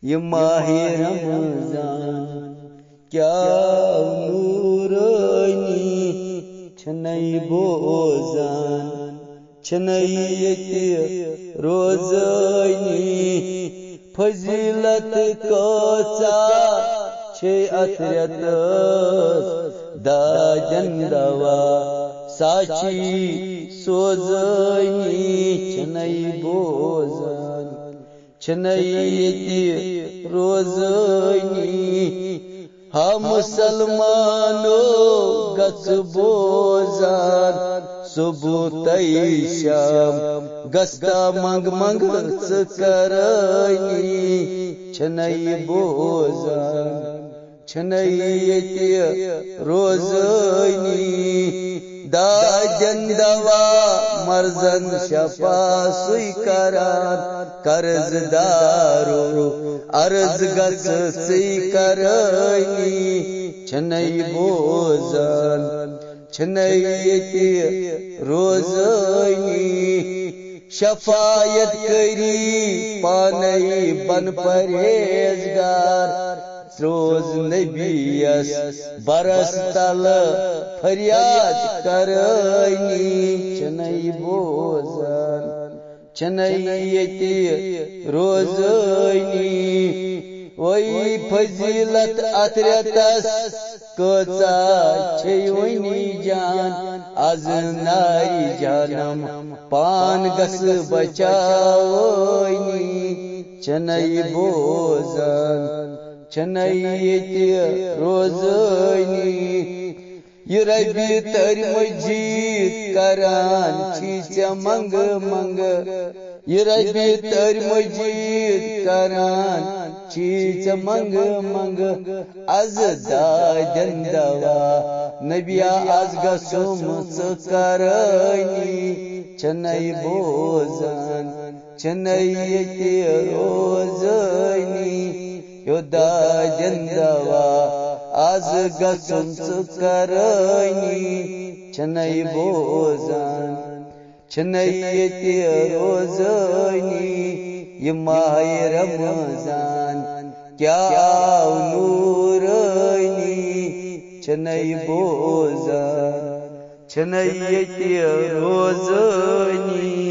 یہ ماہ رمضان کیا نورانی چھنئی بوزان چھنئی یتی روزانی فضیلت کۭژاہ چھے اتھ رٮ۪تس دادٮ۪ن دوا ساچھی سوزانی چھنئی بوزان چھنئی یتی روزانی ہا مسلمانو گژھ بوزان صبح تئی شام گژھتا منگ منگ ژٕ کرٲنی چھنئی بوزان چھنئی یتی روزانی دادٮ۪ن دوا مرزن شفا سُے کران قرض دارو عرض گژھ ژٕے کرٲنی چھنئی بوزان چھنئی یتی روزانی شفایت کری پانے بن پرہیزگار روز نبیس برس تل فریاد کرٲنی چھنئی بوزان چھنئی یتی روزانی وہی فضیلت اتھ رٮ۪تس کۭژاہ چھے وٕنی جان از ناری جانم پان گژھ بچاوٲنی چھنئی بوزان چھنئی یتی روزانی یہ ربی تٔرۍ مجید کران چھی ژےٚ منگ منگ یہ ربی تٔرۍ مجید کران چھی ژےٚ منگ منگ از دادٮ۪ن دوا نبیا از گژھُم ژٕ کرٲنی چھنئی بوزان چھنئی یتی روزانی یو دادٮ۪ن دوا از گژھُم ژٕ کرٲنی چھنئی بوزان چھنئی یتی روزانی یہ ماہ رمضان کیا آو نورانی چھنئی بوزان چھنئی یتی روزانی